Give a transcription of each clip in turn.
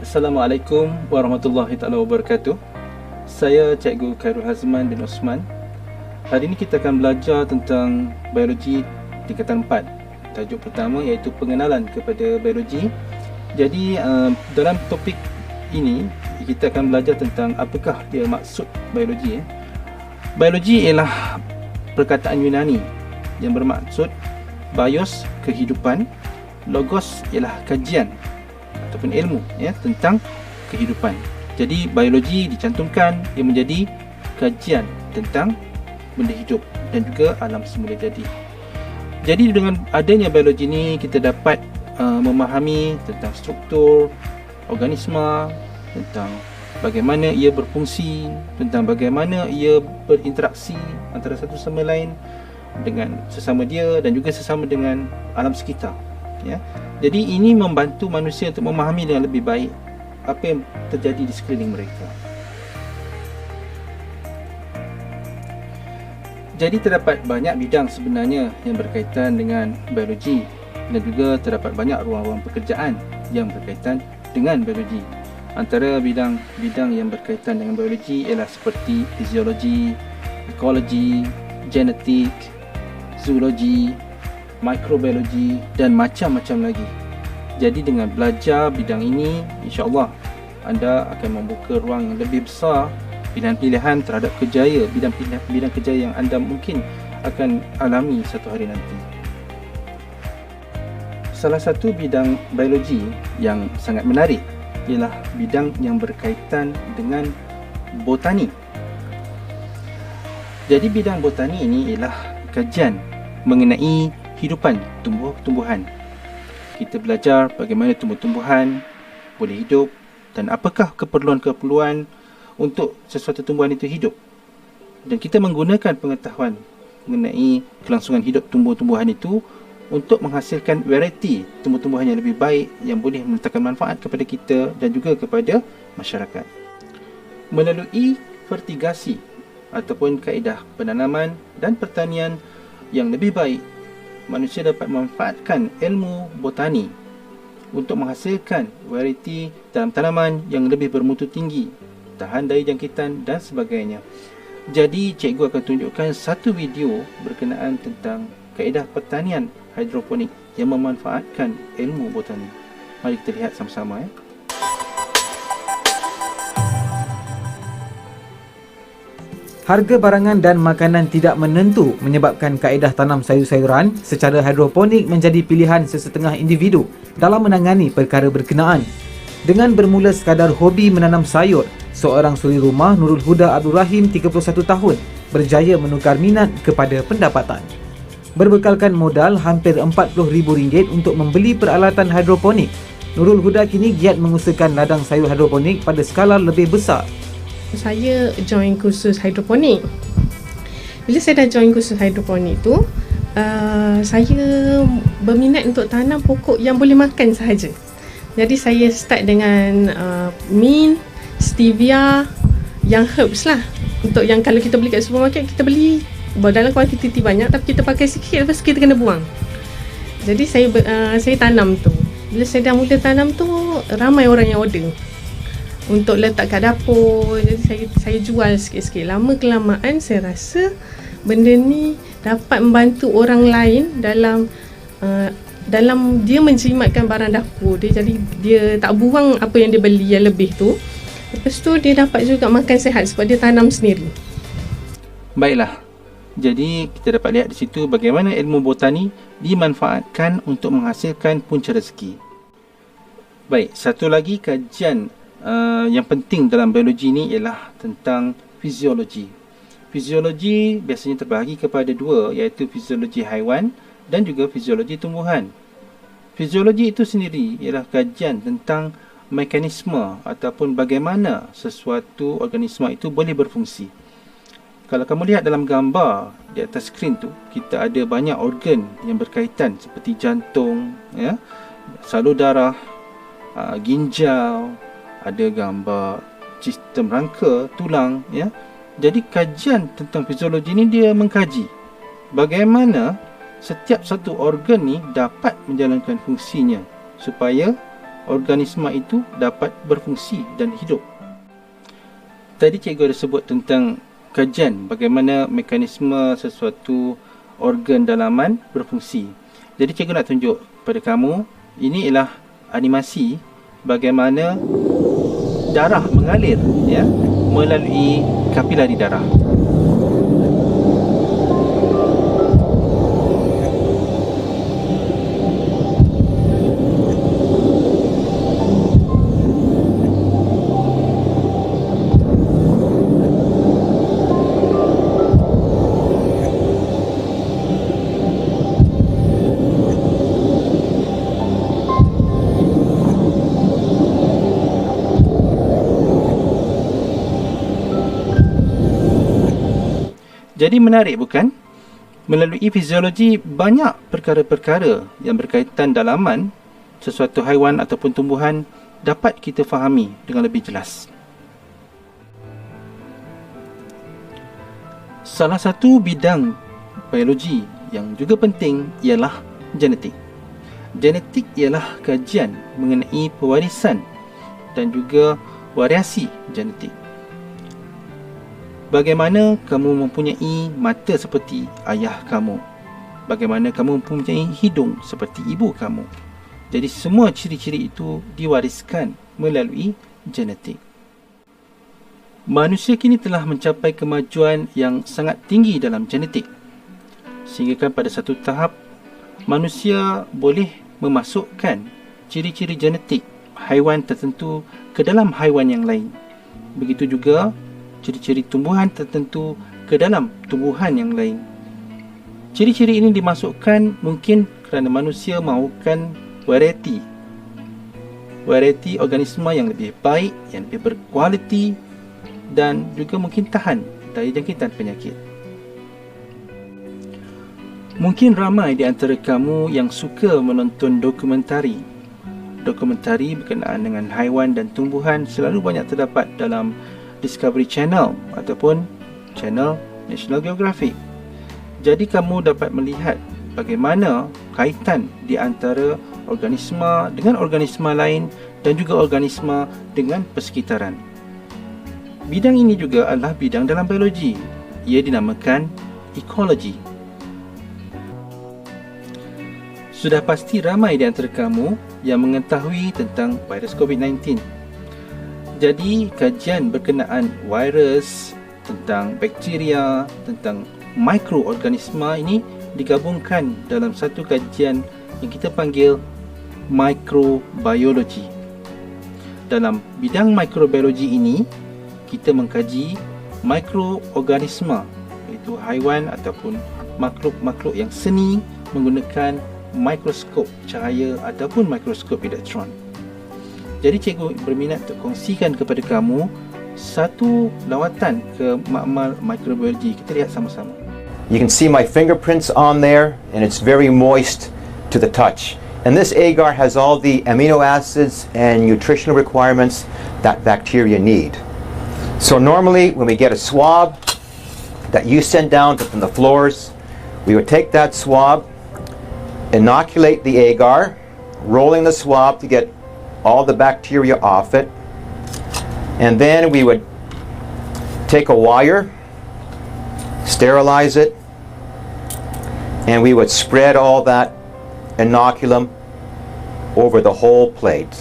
Assalamualaikum warahmatullahi taala wabarakatuh. Saya Cikgu Khairul Hazman bin Osman. Hari ini kita akan belajar tentang biologi tingkatan 4. Tajuk pertama iaitu pengenalan kepada biologi. Jadi dalam topik ini kita akan belajar tentang apakah dia maksud biologi. Biologi ialah perkataan Yunani yang bermaksud bios, kehidupan, logos ialah kajian ataupun ilmu tentang kehidupan. Jadi biologi dicantumkan ia menjadi kajian tentang benda hidup dan juga alam semula jadi. Jadi dengan adanya biologi ini kita dapat memahami tentang struktur organisma, tentang bagaimana ia berfungsi, tentang bagaimana ia berinteraksi antara satu sama lain dengan sesama dia dan juga sesama dengan alam sekitar. Jadi ini membantu manusia untuk memahami dengan lebih baik apa yang terjadi di sekeliling mereka. Jadi terdapat banyak bidang sebenarnya yang berkaitan dengan biologi dan juga terdapat banyak ruang-ruang pekerjaan yang berkaitan dengan biologi. Antara bidang-bidang yang berkaitan dengan biologi ialah seperti fiziologi, ekologi, genetik, zoologi, mikrobiologi dan macam-macam lagi. Jadi dengan belajar bidang ini, insya-Allah anda akan membuka ruang yang lebih besar pilihan-pilihan terhadap kerjaya, bidang kerjaya yang anda mungkin akan alami satu hari nanti. Salah satu bidang biologi yang sangat menarik ialah bidang yang berkaitan dengan botani. Jadi bidang botani ini ialah kajian mengenai kehidupan tumbuh-tumbuhan. Kita belajar bagaimana tumbuh-tumbuhan boleh hidup dan apakah keperluan-keperluan untuk sesuatu tumbuhan itu hidup. Dan kita menggunakan pengetahuan mengenai kelangsungan hidup tumbuh-tumbuhan itu untuk menghasilkan variety tumbuh-tumbuhan yang lebih baik yang boleh mendatangkan manfaat kepada kita dan juga kepada masyarakat. Melalui fertigasi ataupun kaedah penanaman dan pertanian yang lebih baik, manusia dapat memanfaatkan ilmu botani untuk menghasilkan variety dalam tanaman yang lebih bermutu tinggi, tahan daya jangkitan dan sebagainya. Jadi cikgu akan tunjukkan satu video berkenaan tentang kaedah pertanian hidroponik yang memanfaatkan ilmu botani. Mari kita lihat sama-sama. Harga barangan dan makanan tidak menentu menyebabkan kaedah tanam sayur-sayuran secara hidroponik menjadi pilihan sesetengah individu dalam menangani perkara berkenaan. Dengan bermula sekadar hobi menanam sayur, seorang suri rumah Nurul Huda Abdul Rahim 31 tahun berjaya menukar minat kepada pendapatan. Berbekalkan modal hampir RM40,000 untuk membeli peralatan hidroponik, Nurul Huda kini giat mengusahakan ladang sayur hidroponik pada skala lebih besar. Saya join kursus hidroponik. Bila saya dah join kursus hidroponik tu, saya berminat untuk tanam pokok yang boleh makan sahaja. Jadi saya start dengan mint, stevia, yang herbs lah. Untuk yang kalau kita beli kat supermarket, kita beli dalam kuantiti banyak tapi kita pakai sikit, lepas kita kena buang. Jadi saya tanam tu. Bila saya dah mula tanam tu, ramai orang yang order untuk letak kat dapur. Jadi saya jual sikit-sikit. Lama kelamaan saya rasa benda ni dapat membantu orang lain dalam dia menjimatkan barang dapur dia. Jadi dia tak buang apa yang dia beli yang lebih tu. Lepas tu dia dapat juga makan sihat sebab dia tanam sendiri. Baiklah. Jadi kita dapat lihat di situ bagaimana ilmu botani dimanfaatkan untuk menghasilkan punca rezeki. Baik, satu lagi kajian yang penting dalam biologi ni ialah tentang fiziologi. Fiziologi biasanya terbahagi kepada dua, iaitu fiziologi haiwan dan juga fiziologi tumbuhan. Fiziologi itu sendiri ialah kajian tentang mekanisme ataupun bagaimana sesuatu organisma itu boleh berfungsi. Kalau kamu lihat dalam gambar di atas skrin tu, kita ada banyak organ yang berkaitan seperti jantung, salur darah, ginjal, ada gambar sistem rangka, tulang. Jadi kajian tentang fiziologi ni dia mengkaji bagaimana setiap satu organ ni dapat menjalankan fungsinya supaya organisma itu dapat berfungsi dan hidup. Tadi cikgu ada sebut tentang kajian bagaimana mekanisme sesuatu organ dalaman berfungsi. Jadi cikgu nak tunjuk pada kamu, ini ialah animasi bagaimana darah mengalir melalui kapilari darah. Jadi menarik bukan? Melalui fiziologi, banyak perkara-perkara yang berkaitan dalaman sesuatu haiwan ataupun tumbuhan dapat kita fahami dengan lebih jelas. Salah satu bidang biologi yang juga penting ialah genetik. Genetik ialah kajian mengenai pewarisan dan juga variasi genetik. Bagaimana kamu mempunyai mata seperti ayah kamu? Bagaimana kamu mempunyai hidung seperti ibu kamu? Jadi semua ciri-ciri itu diwariskan melalui genetik. Manusia kini telah mencapai kemajuan yang sangat tinggi dalam genetik. Sehingga pada satu tahap, manusia boleh memasukkan ciri-ciri genetik haiwan tertentu ke dalam haiwan yang lain. Begitu juga ciri-ciri tumbuhan tertentu ke dalam tumbuhan yang lain. Ciri-ciri ini dimasukkan mungkin kerana manusia mahukan variety organisma yang lebih baik, yang lebih berkualiti dan juga mungkin tahan daya jangkitan penyakit. Mungkin ramai di antara kamu yang suka menonton dokumentari. Dokumentari berkenaan dengan haiwan dan tumbuhan selalu banyak terdapat dalam Discovery Channel ataupun channel National Geographic. Jadi kamu dapat melihat bagaimana kaitan di antara organisma dengan organisma lain dan juga organisma dengan persekitaran. Bidang ini juga adalah bidang dalam biologi. Ia dinamakan ekologi. Sudah pasti ramai di antara kamu yang mengetahui tentang virus COVID-19. Jadi, kajian berkenaan virus, tentang bakteria, tentang mikroorganisma ini digabungkan dalam satu kajian yang kita panggil mikrobiologi. Dalam bidang mikrobiologi ini, kita mengkaji mikroorganisma, iaitu haiwan ataupun makhluk-makhluk yang seni menggunakan mikroskop cahaya ataupun mikroskop elektron. Jadi cikgu berminat untuk kongsikan kepada kamu satu lawatan ke makmal mikrobiologi. Kita lihat sama-sama. You can see my fingerprints on there and it's very moist to the touch. And this agar has all the amino acids and nutritional requirements that bacteria need. So normally when we get a swab that you send down from the floors, we would take that swab, inoculate the agar, rolling the swab to get all the bacteria off it, and then we would take a wire, sterilize it, and we would spread all that inoculum over the whole plate.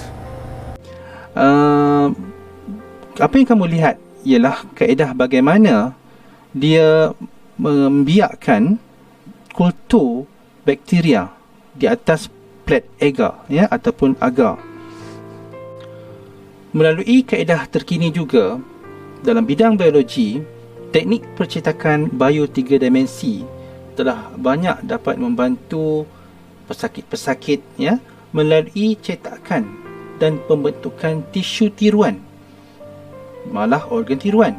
Apa yang kamu lihat ialah kaedah bagaimana dia membiakkan kultur bakteria di atas plat agar ataupun agar. Melalui kaedah terkini juga dalam bidang biologi, teknik percetakan bio 3 dimensi telah banyak dapat membantu pesakit-pesakit melalui cetakan dan pembentukan tisu tiruan, malah organ tiruan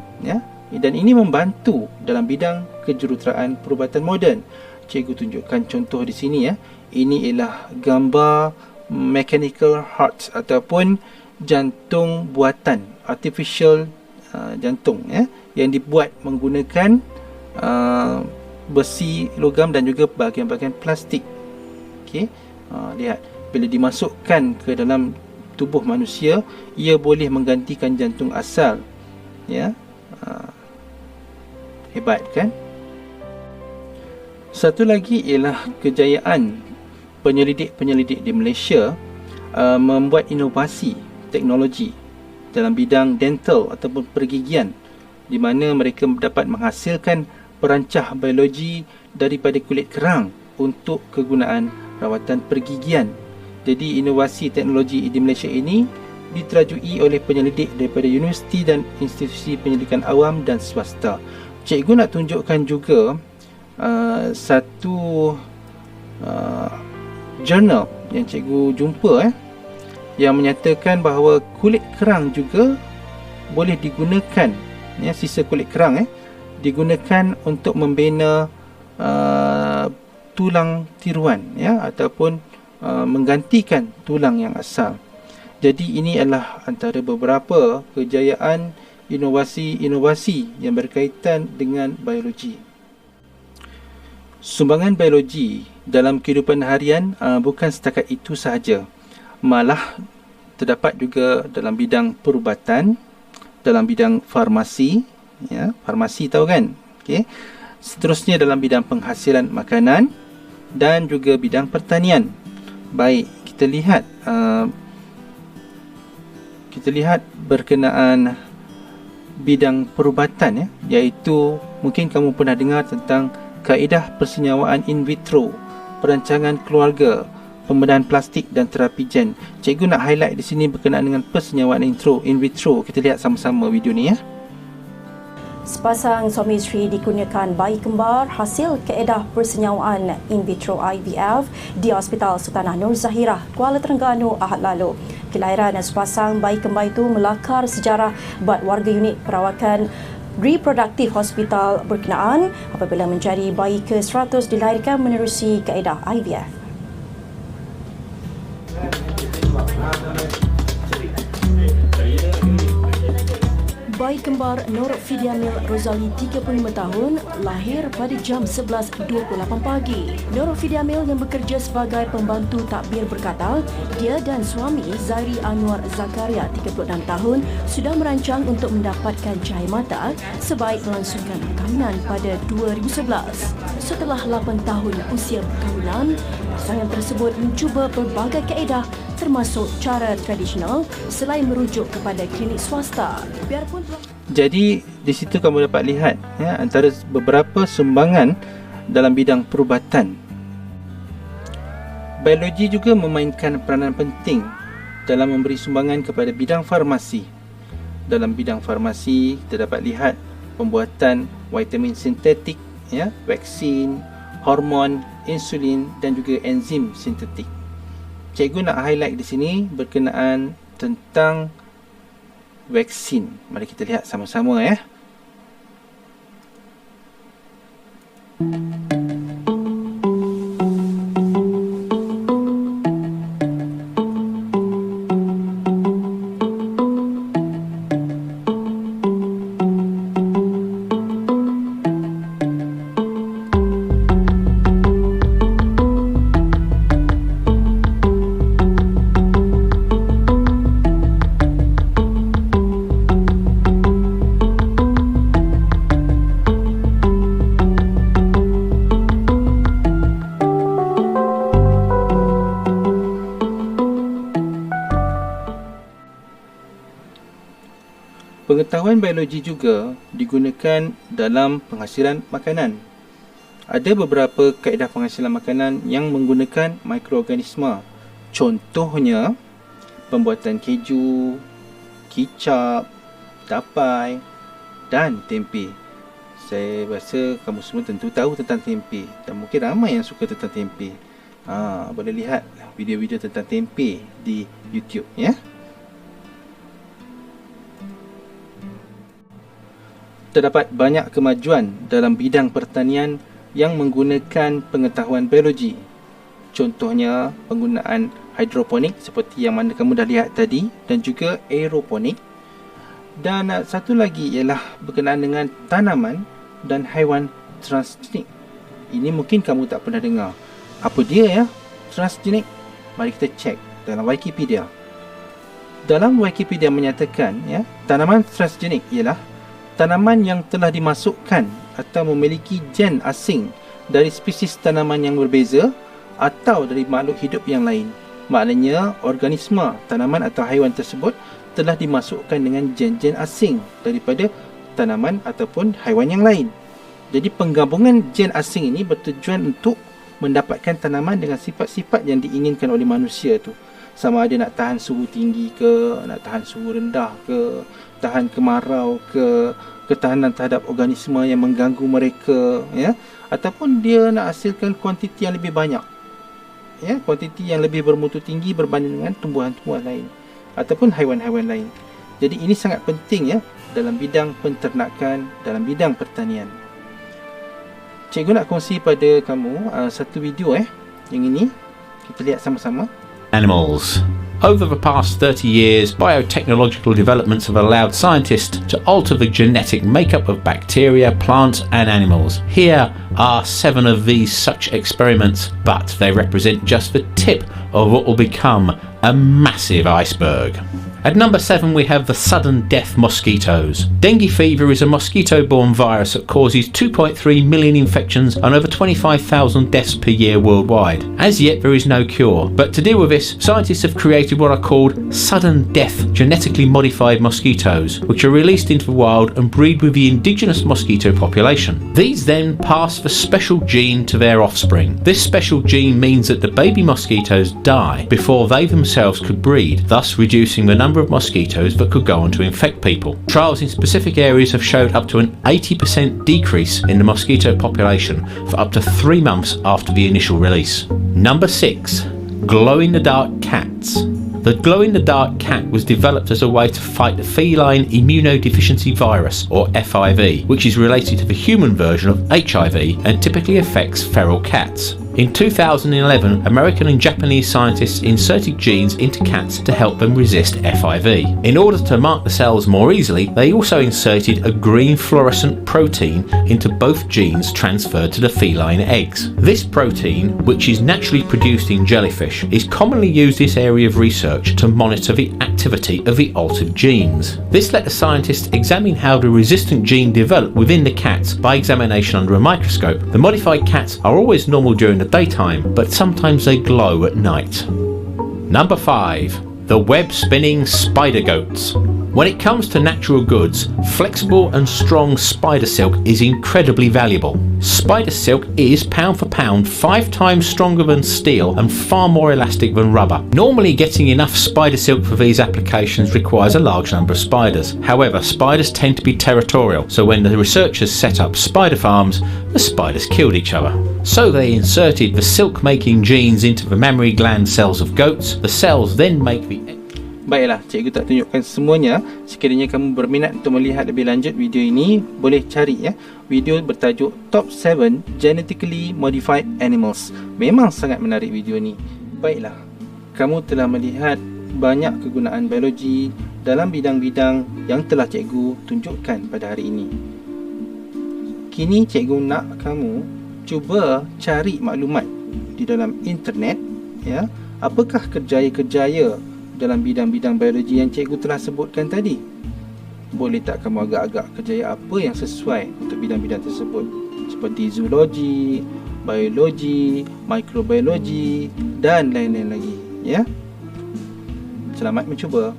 dan ini membantu dalam bidang kejuruteraan perubatan moden. Cikgu tunjukkan contoh di sini Ini ialah gambar mechanical heart ataupun jantung buatan, artificial jantung yang dibuat menggunakan besi, logam dan juga bahagian-bahagian plastik. Okey, lihat bila dimasukkan ke dalam tubuh manusia, ia boleh menggantikan jantung asal. Ya, hebat kan? Satu lagi ialah kejayaan penyelidik-penyelidik di Malaysia membuat inovasi teknologi dalam bidang dental ataupun pergigian, di mana mereka dapat menghasilkan perancah biologi daripada kulit kerang untuk kegunaan rawatan pergigian. Jadi inovasi teknologi di Malaysia ini diterajui oleh penyelidik daripada universiti dan institusi penyelidikan awam dan swasta. Cikgu nak tunjukkan juga satu jurnal yang cikgu jumpa yang menyatakan bahawa kulit kerang juga boleh digunakan, sisa kulit kerang digunakan untuk membina tulang tiruan, ataupun menggantikan tulang yang asal. Jadi ini adalah antara beberapa kejayaan inovasi-inovasi yang berkaitan dengan biologi. Sumbangan biologi dalam kehidupan harian bukan setakat itu sahaja. Malah terdapat juga dalam bidang perubatan, dalam bidang farmasi, farmasi tahu kan? Okey. Seterusnya dalam bidang penghasilan makanan dan juga bidang pertanian. Baik, kita lihat berkenaan bidang perubatan, iaitu mungkin kamu pernah dengar tentang kaedah persenyawaan in vitro, perancangan keluarga, pembedahan plastik dan terapi gen. Cikgu nak highlight di sini berkenaan dengan persenyawaan in vitro. Kita lihat sama-sama video ni . Sepasang suami isteri dikurniakan bayi kembar hasil kaedah persenyawaan in vitro IVF di Hospital Sultanah Nur Zahirah, Kuala Terengganu Ahad lalu. Kelahiran sepasang bayi kembar itu melakar sejarah buat warga unit perawatan reproduktif hospital berkenaan apabila menjadi bayi ke-100 dilahirkan menerusi kaedah IVF. Bayi kembar Nur Fidiamil Rozali 35 tahun lahir pada jam 11.28 pagi. Nur Fidiamil yang bekerja sebagai pembantu takbir berkata, dia dan suami Zairi Anwar Zakaria 36 tahun sudah merancang untuk mendapatkan cahaya mata sebaik melangsungkan perkahwinan pada 2011. Setelah 8 tahun usia perkahwinan, pasangan tersebut mencuba pelbagai kaedah termasuk cara tradisional selain merujuk kepada klinik swasta. Biarpun jadi di situ kamu dapat lihat antara beberapa sumbangan dalam bidang perubatan. Biologi juga memainkan peranan penting dalam memberi sumbangan kepada bidang farmasi. Dalam bidang farmasi kita dapat lihat pembuatan vitamin sintetik, vaksin, hormon, insulin dan juga enzim sintetik. Cikgu nak highlight di sini berkenaan tentang vaksin. Mari kita lihat sama-sama . Pengetahuan biologi juga digunakan dalam penghasilan makanan. Ada beberapa kaedah penghasilan makanan yang menggunakan mikroorganisma. Contohnya, pembuatan keju, kicap, tapai dan tempe. Saya rasa kamu semua tentu tahu tentang tempe dan mungkin ramai yang suka tentang tempe. Boleh lihat video-video tentang tempe di YouTube . Terdapat banyak kemajuan dalam bidang pertanian yang menggunakan pengetahuan biologi. Contohnya penggunaan hidroponik seperti yang mana kamu dah lihat tadi dan juga aeroponik. Dan satu lagi ialah berkenaan dengan tanaman dan haiwan transgenik. Ini mungkin kamu tak pernah dengar. Apa dia transgenik? Mari kita cek dalam Wikipedia. Dalam Wikipedia menyatakan, ya, tanaman transgenik ialah tanaman yang telah dimasukkan atau memiliki gen asing dari spesies tanaman yang berbeza atau dari makhluk hidup yang lain. Maknanya, organisma, tanaman atau haiwan tersebut telah dimasukkan dengan gen-gen asing daripada tanaman ataupun haiwan yang lain. Jadi penggabungan gen asing ini bertujuan untuk mendapatkan tanaman dengan sifat-sifat yang diinginkan oleh manusia tu. Sama ada nak tahan suhu tinggi ke, nak tahan suhu rendah ke, tahan kemarau ke, ketahanan terhadap organisma yang mengganggu mereka, ya, ataupun dia nak hasilkan kuantiti yang lebih banyak, ya, kuantiti yang lebih bermutu tinggi berbanding dengan tumbuhan-tumbuhan lain ataupun haiwan-haiwan lain. Jadi ini sangat penting, ya, dalam bidang penternakan, dalam bidang pertanian. Cikgu nak kongsi pada kamu satu video yang ini. Kita lihat sama-sama. Animals. Over the past 30 years, biotechnological developments have allowed scientists to alter the genetic makeup of bacteria, plants and animals. Here are 7 of these such experiments, but they represent just the tip of what will become a massive iceberg. At number 7 we have the sudden death mosquitoes. Dengue fever is a mosquito-borne virus that causes 2.3 million infections and over 25,000 deaths per year worldwide. As yet there is no cure, but to deal with this, scientists have created what are called sudden death genetically modified mosquitoes, which are released into the wild and breed with the indigenous mosquito population. These then pass the special gene to their offspring. This special gene means that the baby mosquitoes die before they themselves could breed, thus reducing the number of mosquitoes that could go on to infect people. Trials in specific areas have showed up to an 80% decrease in the mosquito population for up to 3 months after the initial release. Number 6. Glow-in-the-dark cats. The glow-in-the-dark cat was developed as a way to fight the feline immunodeficiency virus, or FIV, which is related to the human version of HIV and typically affects feral cats. In 2011, American and Japanese scientists inserted genes into cats to help them resist FIV. In order to mark the cells more easily, they also inserted a green fluorescent protein into both genes transferred to the feline eggs. This protein, which is naturally produced in jellyfish, is commonly used in this area of research to monitor the activity of the altered genes. This let the scientists examine how the resistant gene developed within the cats by examination under a microscope. The modified cats are always normal during the daytime, but sometimes they glow at night. Number 5. The web-spinning spider goats. When it comes to natural goods, flexible and strong spider silk is incredibly valuable. Spider silk is, pound for pound, 5 times stronger than steel and far more elastic than rubber. Normally, getting enough spider silk for these applications requires a large number of spiders. However, spiders tend to be territorial, so when the researchers set up spider farms, the spiders killed each other. So they inserted the silk-making genes into the mammary gland cells of goats. The cells then make the... Baiklah, cikgu tak tunjukkan semuanya. Sekiranya kamu berminat untuk melihat lebih lanjut video ini, boleh cari video bertajuk Top 7 Genetically Modified Animals. Memang sangat menarik video ni. Baiklah, kamu telah melihat banyak kegunaan biologi dalam bidang-bidang yang telah cikgu tunjukkan pada hari ini. Kini cikgu nak kamu cuba cari maklumat di dalam internet, ya, apakah kerjaya-kerjaya dalam bidang-bidang biologi yang cikgu telah sebutkan tadi. Boleh tak kamu agak-agak kerjaya apa yang sesuai untuk bidang-bidang tersebut, seperti zoologi, biologi, mikrobiologi dan lain-lain lagi, ya. Selamat mencuba.